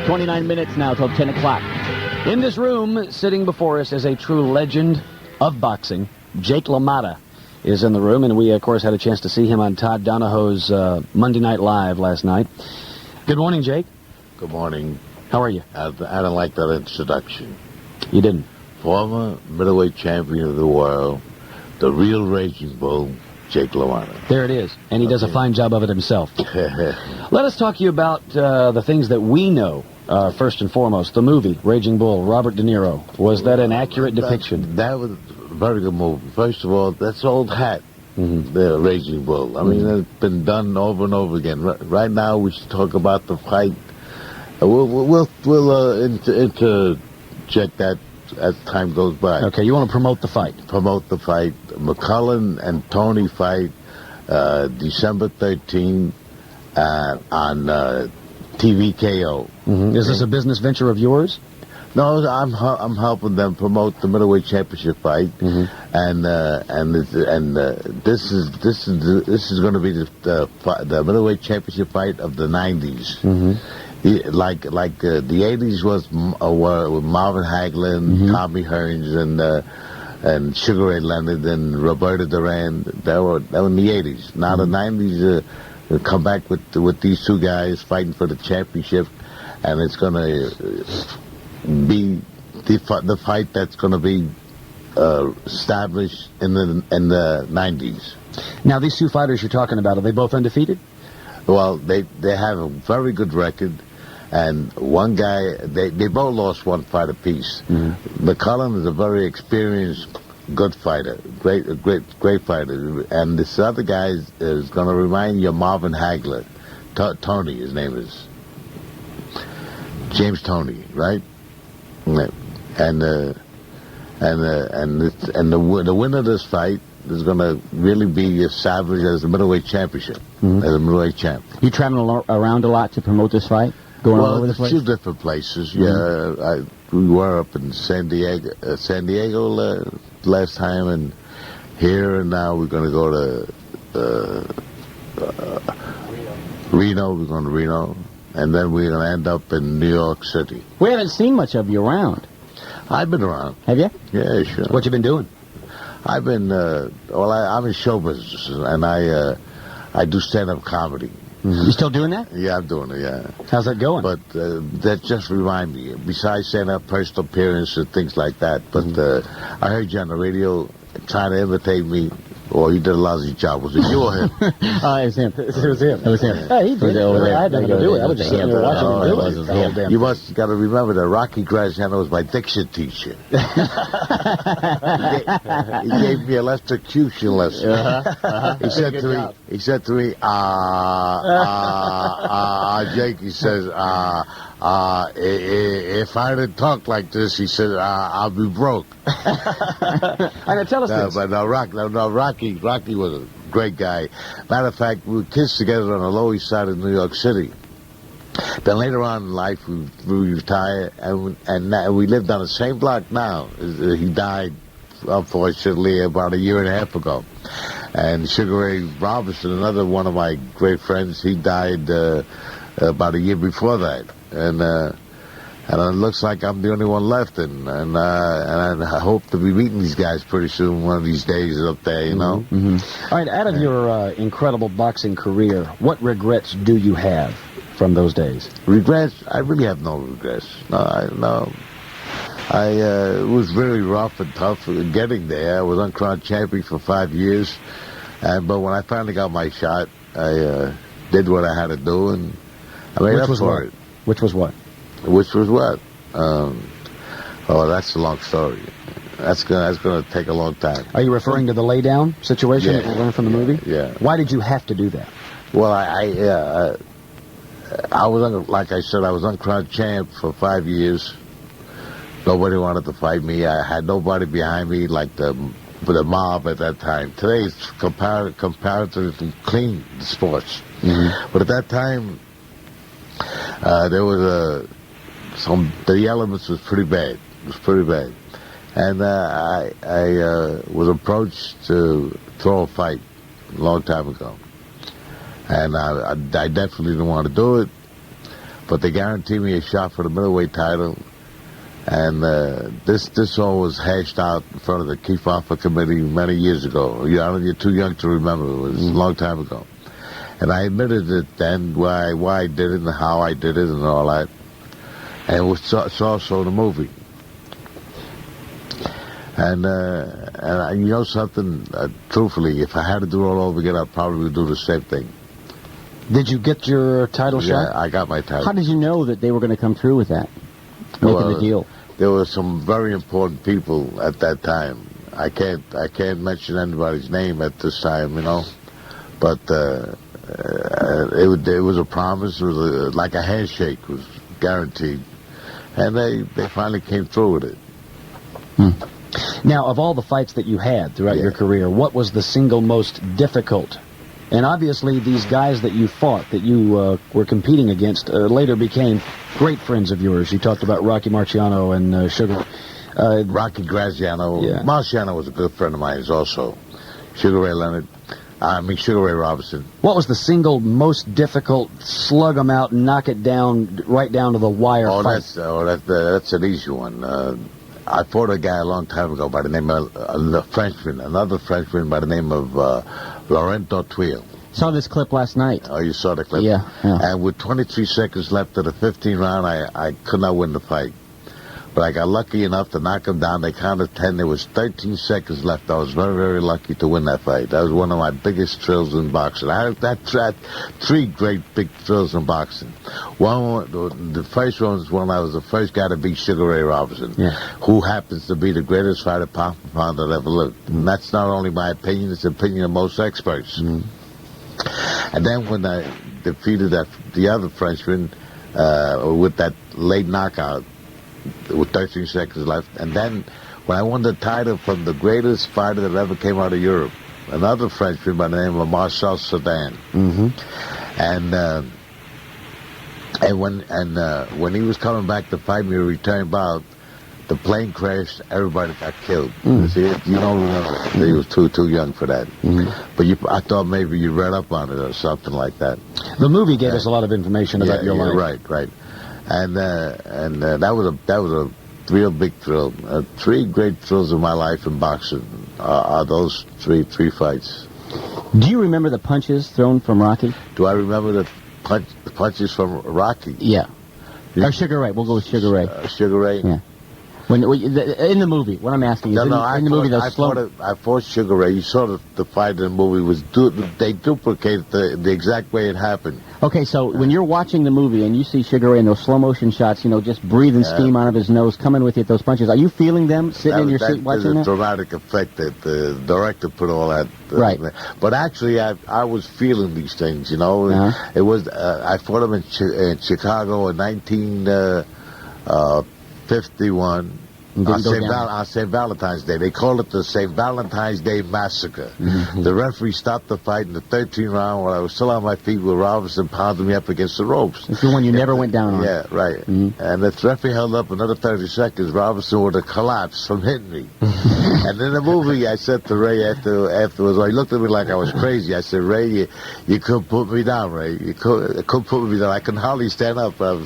29 minutes now till 10 o'clock. In this room, sitting before us, is a true legend of boxing. Jake LaMotta is in the room, and we, of course, had a chance to see him on Todd Donahoe's Monday Night Live last night. Good morning, Jake. Good morning. How are you? I don't like that introduction. You didn't? Former middleweight champion of the world, the real Raging Bull, Jake LaMotta. There it is, and he does a fine job of it himself. Let us talk to you about the things that we know. First and foremost, the movie, Raging Bull, Robert De Niro. Was that an accurate depiction? That was a very good movie. First of all, that's old hat, the Raging Bull. I mean, it's been done over and over again. Right now, we should talk about the fight. We'll interject that as time goes by. Okay, you want to promote the fight? Promote the fight. McCullen and Tony fight December 13th on TVKO. Is this a business venture of yours? No, I'm helping them promote the middleweight championship fight, and this is going to be the middleweight championship fight of the 90s. Like the 80s were with Marvin Hagler, Tommy Hearns, and Sugar Ray Leonard and Roberto Duran. That were in the 80s. Now the 90s come back with these two guys fighting for the championship, and it's going to be the fight that's going to be established in the 90s. Now these two fighters you're talking about, are they both undefeated? Well, they have a very good record. And one guy, they both lost one fight apiece. McCullen is a very experienced, good fighter, great fighter. And this other guy is going to remind you of Marvin Hagler, Tony. His name is James Tony, right? And the winner of this fight is going to really be established as a middleweight championship, as a middleweight champ. You traveling around a lot to promote this fight? Going all over the place? A few different places. Yeah, we were up in San Diego last time, and here and now we're going to go to Reno. We're going to Reno, and then we're going to end up in New York City. We haven't seen much of you around. I've been around. Have you? Yeah, sure. What you been doing? I've been I'm in show business, and I do stand-up comedy. You still doing that? Yeah, I'm doing it, yeah. How's that going? But that just remind me, besides saying up personal appearance and things like that, but I heard you on the radio trying to imitate me. Oh, you did a lousy job. Was it you or him? It was him. It was him. Hey, he did it. I had nothing to do with it. I was just sitting there watching him do it. You must got to remember that Rocky Graziano was my diction teacher. He gave me electrocution lesson. He said to me, Jake, he says, if I didn't talk like this, he said, I'll be broke. And tell us this. But Rocky was a great guy. Matter of fact, we were kids together on the Lower East Side of New York City. Then later on in life, we retired, and we lived on the same block now. He died, unfortunately, about a year and a half ago. And Sugar Ray Robinson, another one of my great friends, he died about a year before that. And it looks like I'm the only one left, and I hope to be meeting these guys pretty soon, one of these days up there, you know. All right, out of your incredible boxing career, what regrets do you have from those days? Regrets? I really have no regrets. No. It was really rough and tough getting there. I was uncrowned champion for 5 years, but when I finally got my shot, I did what I had to do, and I made up for it. Which was what? Which was what? That's a long story. That's gonna take a long time. Are you referring to the lay down situation that we learned from the movie? Yeah. Why did you have to do that? Well, I was, like I said, I was uncrowned champ for 5 years. Nobody wanted to fight me. I had nobody behind me like the mob at that time. Today it's comparatively clean, the sports. But at that time, there was the elements was pretty bad. It was pretty bad. And I was approached to throw a fight a long time ago. And I definitely didn't want to do it. but they guaranteed me a shot for the middleweight title. And this all was hashed out in front of the Keith Offer Committee many years ago. You're too young to remember. It was a long time ago. And I admitted it then, why I did it and how I did it and all that. And it was also the movie. And you know something, truthfully, if I had to do it all over again, I'd probably do the same thing. Did you get your title shot? Yeah, I got my title. How did you know that they were going to come through with that? Making the deal? There were some very important people at that time. I can't mention anybody's name at this time, you know. But it was a promise. It was like a handshake. It was guaranteed. And they finally came through with it. Now, of all the fights that you had throughout your career, what was the single most difficult? And obviously, these guys that you fought, that you were competing against, later became great friends of yours. You talked about Rocky Marciano and Sugar. Rocky Graziano. Yeah. Marciano was a good friend of mine also. Sugar Ray Robinson. What was the single most difficult, slug them out, knock it down, right down to the wire fight? That's an easy one. I fought a guy a long time ago by the name of another Frenchman by the name of Laurent Dautuil. Saw this clip last night. Oh, you saw the clip? Yeah. And with 23 seconds left of the 15th round, I could not win the fight. But I got lucky enough to knock him down. They counted 10. There was 13 seconds left. I was very, very lucky to win that fight. That was one of my biggest thrills in boxing. I had three great big thrills in boxing. The first one was when I was the first guy to beat Sugar Ray Robinson, who happens to be the greatest fighter pound for pound that ever lived. And that's not only my opinion, it's the opinion of most experts. And then when I defeated the other Frenchman with that late knockout, with 13 seconds left. And then when I won the title from the greatest fighter that ever came out of Europe, another Frenchman by the name of Marcel Cerdan. And when he was coming back to fight me, a return bout, the plane crashed, everybody got killed. See, you don't remember. He was too young for that. But I thought maybe you read up on it or something like that. The movie gave us a lot of information about your life. Right. And that was a real big thrill. Three great thrills of my life in boxing are those three fights. Do you remember the punches thrown from Rocky? Do I remember the punches from Rocky? Yeah. Or Sugar Ray. We'll go with Sugar Ray. Sugar Ray? Yeah. In the movie, what I'm asking is, I fought Sugar Ray. You saw the fight in the movie. They duplicated the exact way it happened. Okay, so when you're watching the movie and you see Sugar Ray in those slow motion shots, just breathing steam out of his nose, coming with you at those punches, are you feeling them sitting in your seat watching that? That dramatic effect that the director put all that. Right. But actually, I was feeling these things. It was I fought him in Chicago in 1951. On St. Valentine's Day. They call it the St. Valentine's Day Massacre. The referee stopped the fight in the 13th round while I was still on my feet with Robinson pounding me up against the ropes. It's the one you never went down on. Yeah, right. And the referee held up another 30 seconds. Robinson would have collapsed from hitting me. And in the movie, I said to Ray afterwards, he looked at me like I was crazy. I said, Ray, you couldn't put me down, Ray. You couldn't put me down. I could hardly stand up. Well,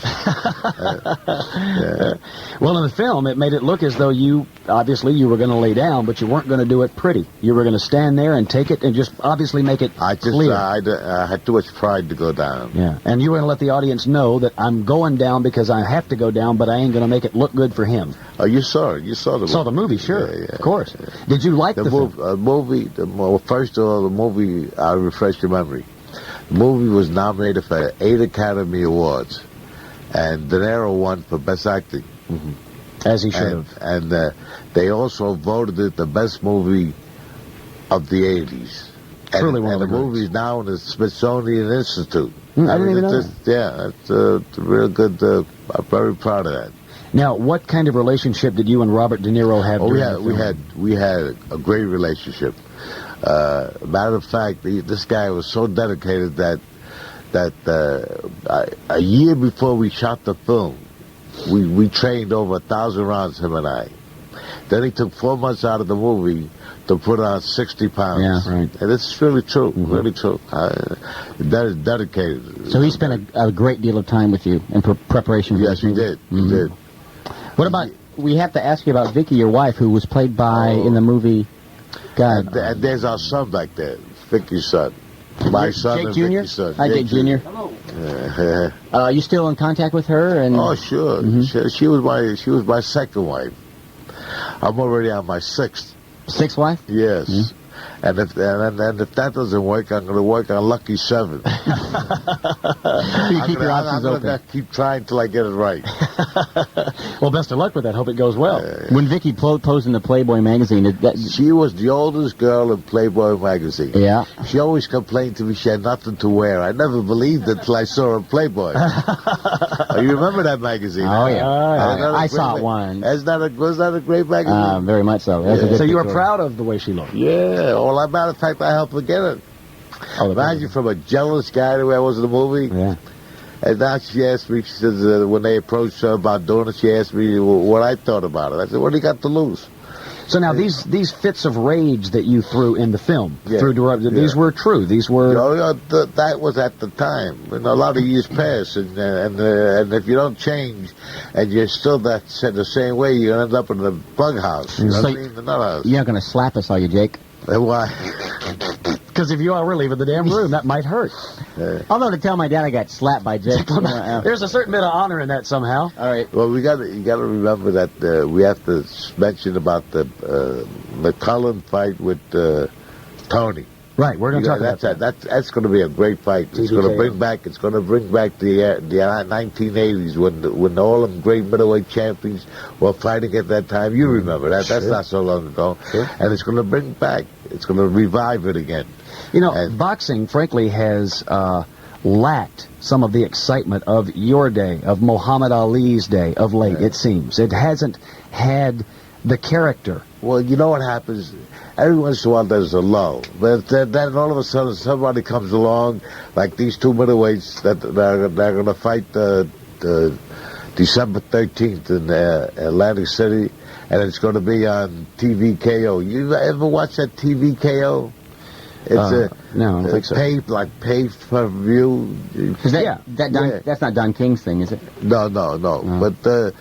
in the film, it made it look as though you were going to lay down, but you weren't going to do it pretty. You were going to stand there and take it and just obviously make it clear. I had too much pride to go down. Yeah, and you were going to let the audience know that I'm going down because I have to go down, but I ain't going to make it look good for him. Oh, you saw it. You saw the movie. Saw the movie, sure. Yeah. Of course. Did you like the film? First of all, the movie, I'll refresh your memory. The movie was nominated for 8 Academy Awards, and De Niro won for Best Acting. As he should have. And they also voted it the best movie of the 80s. Truly one of the greats. Movie is now in the Smithsonian Institute. I didn't even know that. Yeah, it's real good. I'm very proud of that. Now, what kind of relationship did you and Robert De Niro have? We had a great relationship. Matter of fact, this guy was so dedicated that a year before we shot the film, we trained over 1,000 rounds, him and I. Then he took 4 months out of the movie to put on 60 pounds. Yeah, right. And it's really true, really true. That is dedicated. So he spent a great deal of time with you in preparation for Yes, this movie? he did. He did. What about, we have to ask you about Vicky, your wife, who was played by, in the movie, God. And there's our son back there, Vicky's son. My son Jake and Jr.? Vicky's son. Hi, Jake Jr. Hello. Are you still in contact with her? And Oh, sure. She was my second wife. I'm already on my sixth. Sixth wife? Yes. And if that doesn't work, I'm going to work on lucky 7. You keep your options I'm open. going to keep trying till I get it right. Well, best of luck with that. Hope it goes well. When Vicky posed in the Playboy magazine, She was the oldest girl in Playboy magazine. yeah. She always complained to me she had nothing to wear. I never believed it until I saw her in Playboy. You remember that magazine? Oh, yeah. I saw it one. once. Was that a great magazine? Very much so. That's a good So you were picture. proud of the way she looked? Yeah. Well, as a matter of fact, I helped her get it. Oh, Imagine from a jealous guy the way I was in the movie. Yeah. And now she asked me, she says, when they approached her about doing it, she asked me what I thought about it. I said, what do you got to lose? So now these fits of rage that you threw in the film, Yeah. these were true. These were... That was at the time. You know, a lot of years pass, and if you don't change, and you're still the same way, you end up in the bug house. You know what I mean? The nut house. You're not going to slap us, are you, Jake? Why? Because if you are leaving the damn room, that might hurt. Although to tell my dad I got slapped by Jake. There's a certain bit of honor in that somehow. All right. Well, you got to remember that we have to mention about the McCullen fight with Tony. Right, we're going to talk about that. That's going to be a great fight. It's going to bring back the 1980s when all them great middleweight champions were fighting at that time. You remember that? That's not so long ago. Sure. And it's going to bring back. It's going to revive it again. You know, boxing, frankly, has lacked some of the excitement of your day, of Muhammad Ali's day of late, it seems. It hasn't had the character. Well, you know what happens? Every once in a while there's a lull. But then all of a sudden somebody comes along, like these two middleweights that they're going to fight December 13th in Atlantic City, and it's going to be on TVKO. You ever watch that TVKO? It's no, I don't think so. Pay per view. Is that, that's not Don King's thing, is it? No. But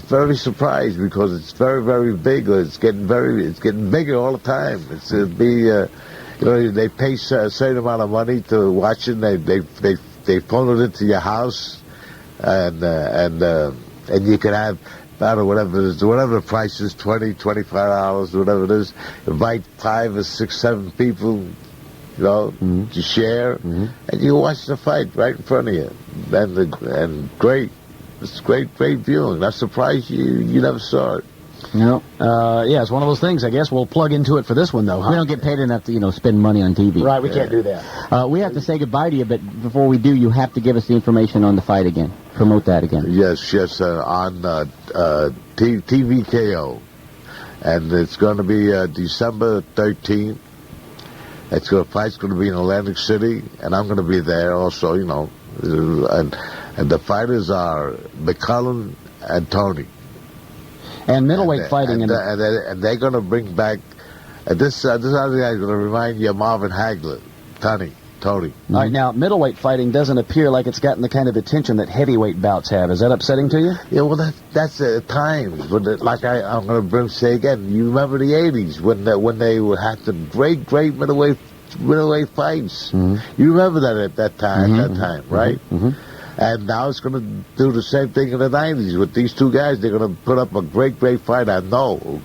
very surprised because it's very, very big. It's getting bigger all the time. It's they pay a certain amount of money to watch it. They phone it into your house, and you can have, I don't know, whatever the price is, $20, $25, whatever it is. Invite 5 or 6, 7 people, to share, and you watch the fight right in front of you. And great. It's great viewing. I'm surprised you never saw it. No. Yeah, it's one of those things. I guess we'll plug into it for this one, though, huh? We don't get paid enough to, spend money on TV. Right, we can't do that. We have to say goodbye to you, but before we do, you have to give us the information on the fight again. Promote that again. Yes, on TVKO. And it's going to be December 13th. Fight's going to be in Atlantic City, and I'm going to be there also, And the fighters are McCullen and Tony. And middleweight fighting. And they're going to bring back... This other guy is going to remind you of Marvin Hagler. Tony. All right, now, middleweight fighting doesn't appear like it's gotten the kind of attention that heavyweight bouts have. Is that upsetting to you? Yeah, well, that's at times. But like I'm going to say again, you remember the 80s when they had the great middleweight fights. You remember that at that time, right? And now it's going to do the same thing in the 90s with these two guys. They're going to put up a great fight. I know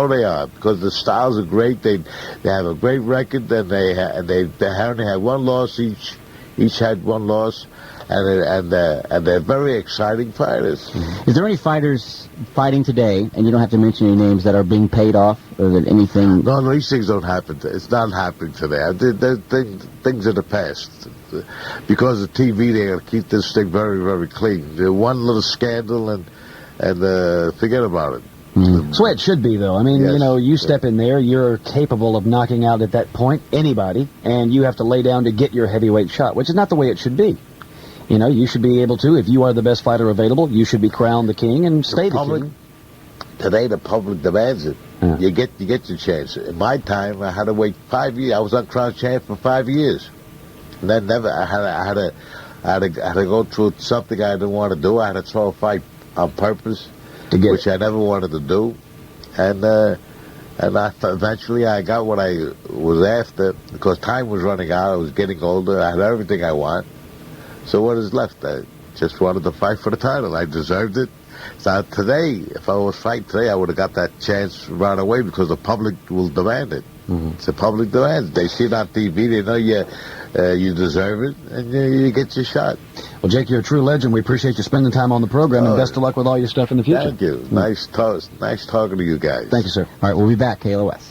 they are, because the styles are great. They have a great record, and they only had one loss each. Each had one loss, and they're very exciting fighters. Is there any fighters fighting today, and you don't have to mention any names, that are being paid off, or that anything? No, these things don't happen. It's not happening today. There's things in the past. Because of TV, they're going to keep this thing very, very clean. One little scandal and forget about it. That's the way it should be, though. I mean, you step in there, you're capable of knocking out at that point anybody, and you have to lay down to get your heavyweight shot, which is not the way it should be. You should be able to, if you are the best fighter available, you should be crowned the king and stay the king. Today, the public demands it. Yeah. You get your chance. In my time, I had to wait 5 years. I was on Crown Champ for 5 years, and then never. I had to go through something I didn't want to do. I had to throw a fight on purpose, which I never wanted to do, and eventually I got what I was after because time was running out. I was getting older. I had everything I want. So what is left? I just wanted to fight for the title. I deserved it. So today, if I was fighting today, I would have got that chance right away because the public will demand it. Mm-hmm. It's a public demand. They see it on TV. They know you deserve it, and you get your shot. Well, Jake, you're a true legend. We appreciate you spending time on the program, and best of luck with all your stuff in the future. Thank you. Nice talking to you guys. Thank you, sir. All right, we'll be back, KLOS.